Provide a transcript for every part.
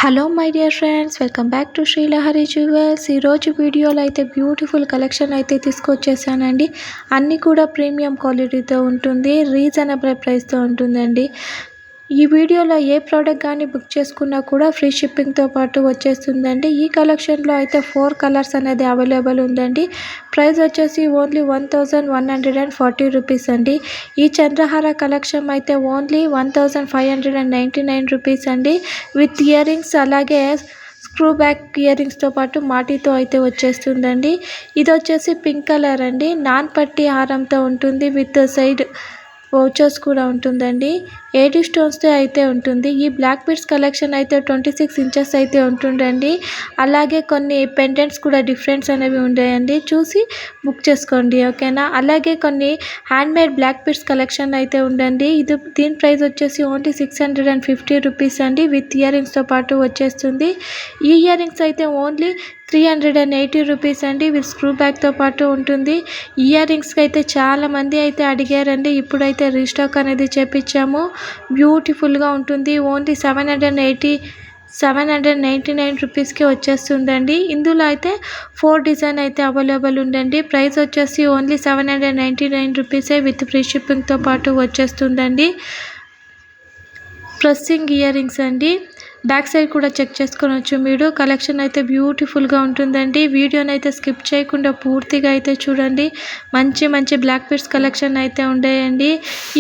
Hello my dear friends, welcome back to Srilahari jewels. ఈరోజు వీడియోలో అయితే బ్యూటిఫుల్ కలెక్షన్ అయితే తీసుకొచ్చేసానండి. అన్నీ కూడా ప్రీమియం క్వాలిటీతో ఉంటుంది, రీజనబుల్ ప్రైస్తో ఉంటుందండి. ఈ వీడియోలో ఏ ప్రోడక్ట్ కానీ బుక్ చేసుకున్నా కూడా ఫ్రీ షిప్పింగ్తో పాటు వచ్చేస్తుందండి. ఈ కలెక్షన్లో అయితే 4 కలర్స్ అనేది అవైలబుల్ ఉందండి. ప్రైస్ వచ్చేసి ఓన్లీ 1140 రూపీస్ అండి. ఈ చంద్రహార కలెక్షన్ అయితే ఓన్లీ 1599 రూపీస్ అండి. విత్ ఇయర్ రింగ్స్ అలాగే స్క్రూ బ్యాక్ ఇయర్ రింగ్స్తో పాటు మాటితో అయితే వచ్చేస్తుందండి. ఇది వచ్చేసి పింక్ కలర్ అండి. నాన్ పట్టి హారంతో ఉంటుంది, విత్ సైడ్ వౌచర్స్ కూడా ఉంటుందండి. 80 స్టోన్స్తో అయితే ఉంటుంది. ఈ బ్లాక్ బీడ్స్ కలెక్షన్ అయితే 26 ఇంచెస్ అయితే ఉంటుందండి. అలాగే కొన్ని పెండెంట్స్ కూడా డిఫరెన్స్ అనేవి ఉంటాయండి, చూసి బుక్ చేసుకోండి, ఓకేనా. అలాగే కొన్ని హ్యాండ్మేడ్ బ్లాక్ బీడ్స్ కలెక్షన్ అయితే ఉందండి. దీని ప్రైస్ వచ్చేసి ఓన్లీ 650 రూపీస్ అండి. విత్ ఇయర్ రింగ్స్తో పాటు వచ్చేస్తుంది. ఈ ఇయర్ రింగ్స్ అయితే ఓన్లీ 380 రూపీస్ అండి. విత్ స్క్రూ బ్యాగ్తో పాటు ఉంటుంది. ఇయర్ రింగ్స్కి అయితే చాలామంది అయితే అడిగారండి, ఇప్పుడైతే రీస్టాక్ అనేది చేపించాము. బ్యూటిఫుల్గా ఉంటుంది. ఓన్లీ 799 రూపీస్కి వచ్చేస్తుందండి. ఇందులో అయితే 4 డిజైన్ అయితే అవైలబుల్ ఉందండి. ప్రైస్ వచ్చేసి ఓన్లీ 799 రూపీసే, విత్ ఫ్రీ షిప్పింగ్తో పాటు వచ్చేస్తుందండి. ప్రెస్సింగ్ ఇయర్ రింగ్స్ అండి. బ్యాక్ సైడ్ కూడా చెక్ చేసుకోవచ్చు మీరు. కలెక్షన్ అయితే బ్యూటిఫుల్గా ఉంటుందండి. వీడియోని అయితే స్కిప్ చేయకుండా పూర్తిగా అయితే చూడండి. మంచి బ్లాక్ బీడ్స్ కలెక్షన్ అయితే ఉండేయండి.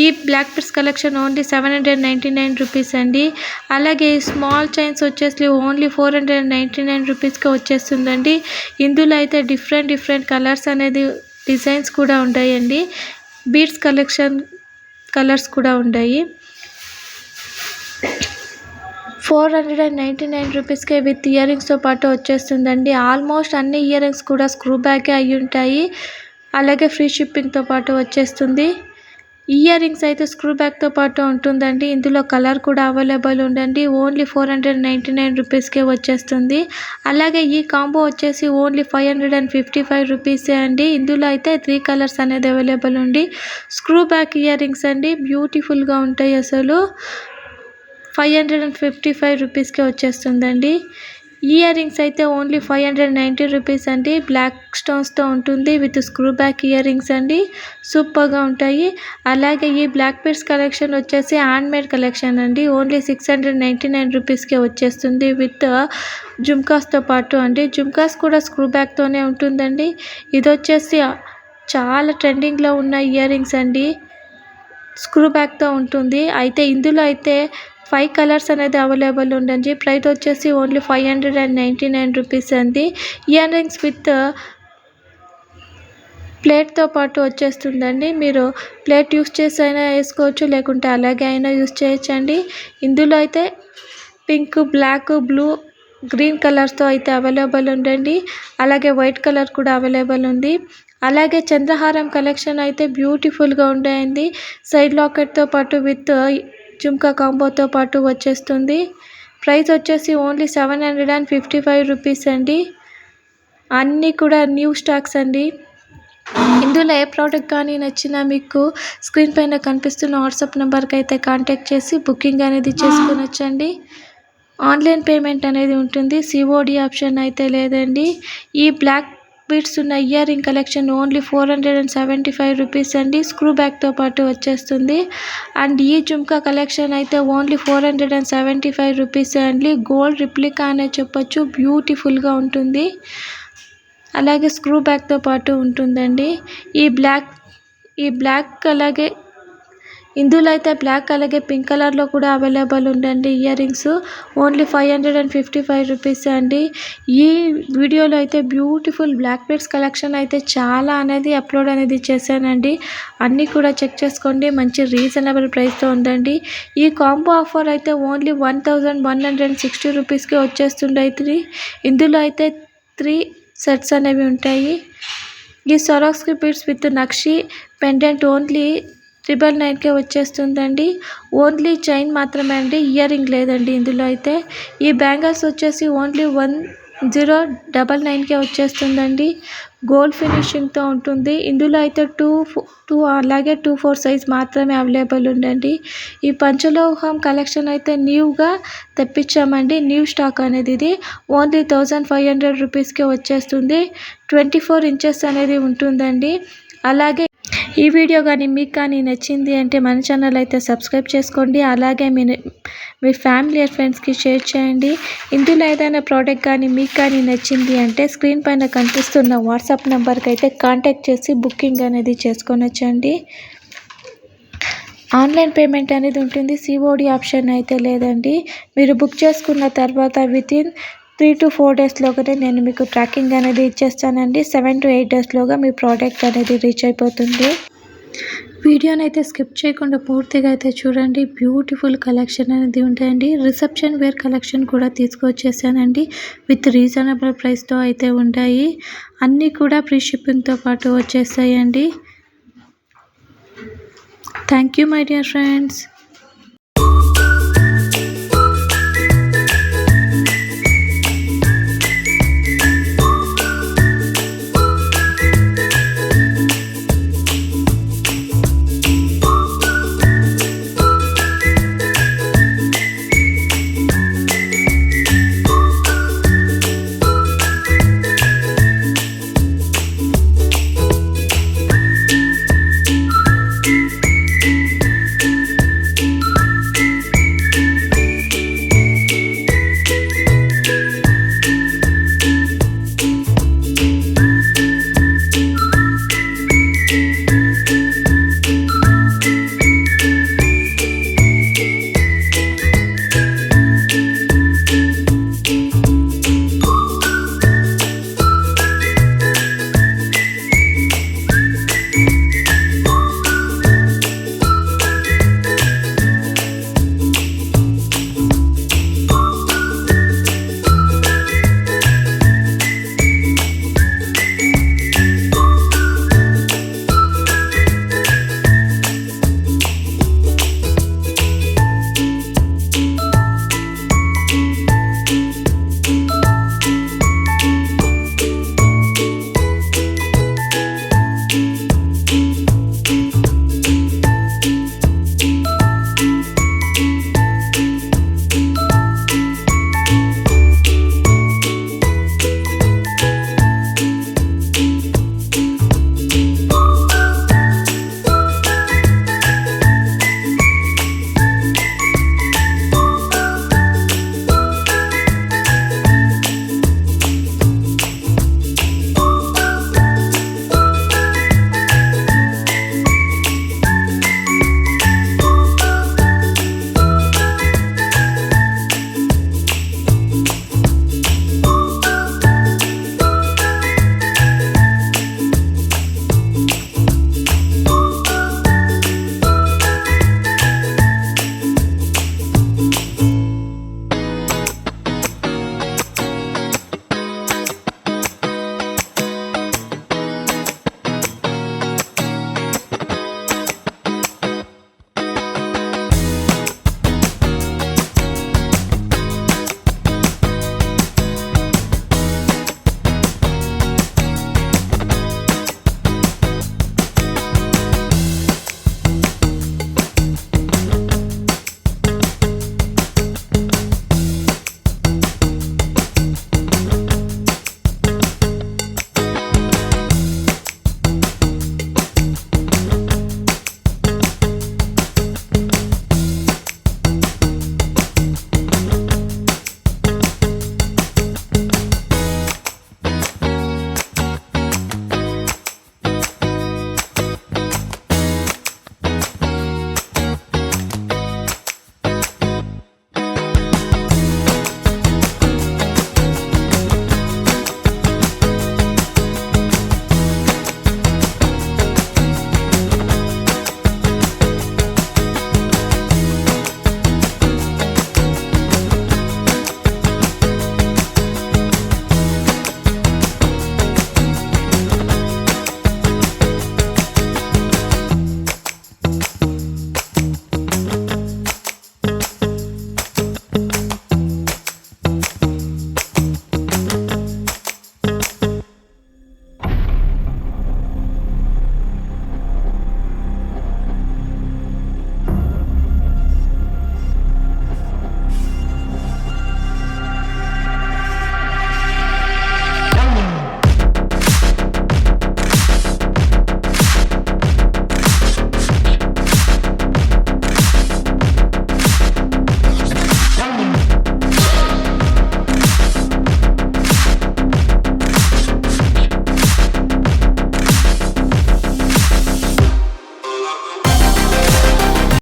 ఈ black beads collection only 799 rupees అండి. అలాగే స్మాల్ చైన్స్ వచ్చేసి ఓన్లీ 499 రూపీస్కి వచ్చేస్తుందండి. ఇందులో అయితే డిఫరెంట్ కలర్స్ అనేది డిజైన్స్ కూడా ఉంటాయండి. బీడ్స్ కలర్స్ కూడా ఉంటాయి. 499 రూపీస్కే విత్ ఇయర్ రింగ్స్తో పాటు వచ్చేస్తుందండి. ఆల్మోస్ట్ అన్ని ఇయర్ రింగ్స్ కూడా స్క్రూ బ్యాకే అయి ఉంటాయి. అలాగే ఫ్రీ షిప్పింగ్తో పాటు వచ్చేస్తుంది. ఇయర్ రింగ్స్ అయితే స్క్రూ బ్యాగ్తో పాటు ఉంటుందండి. ఇందులో కలర్ కూడా అవైలబుల్ ఉందండి. ఓన్లీ 499 రూపీస్కే వచ్చేస్తుంది. అలాగే ఈ కాంబో వచ్చేసి ఓన్లీ 555 రూపీసే అండి. ఇందులో అయితే 3 కలర్స్ అనేది అవైలబుల్ ఉంది. స్క్రూ బ్యాక్ ఇయర్ రింగ్స్ అండి, బ్యూటిఫుల్గా ఉంటాయి అసలు. 555 రూపీస్కే వచ్చేస్తుందండి. ఇయర్ రింగ్స్ అయితే ఓన్లీ 590 రూపీస్ అండి. బ్లాక్ స్టోన్స్తో ఉంటుంది, with screw back ear rings అండి. సూపర్గా ఉంటాయి. అలాగే ఈ బ్లాక్ బీడ్స్ కలెక్షన్ వచ్చేసి హ్యాండ్మేడ్ కలెక్షన్ అండి. ఓన్లీ 699 రూపీస్కే వచ్చేస్తుంది, విత్ జుమ్కాస్తో పాటు అండి. జుమ్కాస్ కూడా స్క్రూ బ్యాక్తోనే ఉంటుందండి. ఇది వచ్చేసి చాలా ట్రెండింగ్లో ఉన్న ఇయర్ రింగ్స్ అండి, స్క్రూ బ్యాక్తో ఉంటుంది. అయితే ఇందులో అయితే 5 కలర్స్ అనేది అవైలబుల్ ఉందండి. ప్రైస్ వచ్చేసి ఓన్లీ 599 రూపీస్ అండి. ఇయర్ రింగ్స్ విత్ ప్లేట్తో పాటు వచ్చేస్తుందండి. మీరు ప్లేట్ యూస్ చేసి అయినా వేసుకోవచ్చు, లేకుంటే అలాగే అయినా యూస్ చేయొచ్చండి. ఇందులో అయితే పింక్, బ్లాక్, బ్లూ, గ్రీన్ కలర్స్తో అయితే అవైలబుల్ ఉందండి. అలాగే వైట్ కలర్ కూడా అవైలబుల్ ఉంది. అలాగే చంద్రహారం కలెక్షన్ అయితే బ్యూటిఫుల్గా ఉండేది. సైడ్ లాకెట్తో పాటు విత్ జుమ్కా కాంబోతో పాటు వచ్చేస్తుంది. ప్రైస్ వచ్చేసి ఓన్లీ 755 రూపీస్ అండి. అన్నీ కూడా న్యూ స్టాక్స్ అండి. ఇందులో ఏ ప్రోడక్ట్ కానీ నచ్చినా మీకు స్క్రీన్ పైన కనిపిస్తున్న వాట్సాప్ నెంబర్కి అయితే కాంటాక్ట్ చేసి బుకింగ్ అనేది చేసుకునొచ్చండి. ఆన్లైన్ పేమెంట్ అనేది ఉంటుంది, సిఓడి ఆప్షన్ అయితే లేదండి. ఈ బ్లాక్ బీడ్స్ ఉన్న ear ring collection only 475 rupees అండి. స్క్రూ బ్యాగ్తో పాటు వచ్చేస్తుంది. అండ్ ఈ జుమ్కా కలెక్షన్ అయితే ఓన్లీ 475 రూపీస్ అండి. గోల్డ్ రిప్లికా అనే చెప్పొచ్చు, బ్యూటిఫుల్గా ఉంటుంది. అలాగే స్క్రూ బ్యాగ్తో పాటు ఉంటుందండి. ఈ బ్లాక్ అలాగే ఇందులో అయితే బ్లాక్ అలాగే పింక్ కలర్లో కూడా అవైలబుల్ ఉందండి. ఇయర్ రింగ్స్ ఓన్లీ 555 రూపీస్ అండి. ఈ వీడియోలో అయితే బ్యూటిఫుల్ బ్లాక్ బీడ్స్ కలెక్షన్ అయితే చాలా అనేది అప్లోడ్ అనేది చేశానండి. అన్నీ కూడా చెక్ చేసుకోండి. మంచి రీజనబుల్ ప్రైస్తో ఉందండి. ఈ కాంబో ఆఫర్ అయితే ఓన్లీ 1160 రూపీస్కి వచ్చేస్తుండయి. ఇందులో అయితే 3 సెట్స్ అనేవి ఉంటాయి. ఈ సొరాక్స్కి beads with nakshi pendant only 999కే వచ్చేస్తుందండి. ఓన్లీ చైన్ మాత్రమే అండి, ఇయర్ రింగ్ లేదండి ఇందులో అయితే. ఈ బ్యాంగిల్స్ వచ్చేసి ఓన్లీ 1099కే వచ్చేస్తుందండి. గోల్డ్ ఫినిషింగ్తో ఉంటుంది. ఇందులో అయితే టూ అలాగే 2-4 సైజ్ మాత్రమే అవైలబుల్ ఉందండి. ఈ పంచలోహం కలెక్షన్ అయితే న్యూగా తెప్పించామండి. న్యూ స్టాక్ అనేది ఇది ఓన్లీ 1500 రూపీస్కే వచ్చేస్తుంది. 24 ఇంచెస్ అనేది ఉంటుందండి. అలాగే ఈ వీడియో కానీ మీకు కానీ నచ్చింది అంటే మన ఛానల్ అయితే సబ్స్క్రైబ్ చేసుకోండి. అలాగే మీ ఫ్యామిలీ అండ్ ఫ్రెండ్స్కి షేర్ చేయండి. ఇందులో ఏదైనా ప్రోడక్ట్ కానీ మీకు కానీ నచ్చింది అంటే స్క్రీన్ పైన కనిపిస్తున్న వాట్సాప్ నెంబర్కి అయితే కాంటాక్ట్ చేసి బుకింగ్ అనేది చేసుకొనొచ్చండి. ఆన్లైన్ పేమెంట్ అనేది ఉంటుంది. సిఓడి ఆప్షన్ అయితే లేదండి. మీరు బుక్ చేసుకున్న తర్వాత వితిన్ 3 to 4 డేస్లోగానే నేను మీకు ట్రాకింగ్ అనేది ఇచ్చేస్తానండి. 7 to 8 డేస్లోగా మీ ప్రోడక్ట్ అనేది రీచ్ అయిపోతుంది. వీడియోని అయితే స్కిప్ చేయకుండా పూర్తిగా అయితే చూడండి. బ్యూటిఫుల్ కలెక్షన్ అనేది ఉంటాయండి. రిసెప్షన్ వేర్ కలెక్షన్ కూడా తీసుకొచ్చేసానండి. విత్ రీజనబుల్ ప్రైస్తో అయితే ఉంటాయి. అన్నీ కూడా ఫ్రీ షిప్పింగ్తో పాటు వచ్చేస్తాయండి. Thank you my dear friends.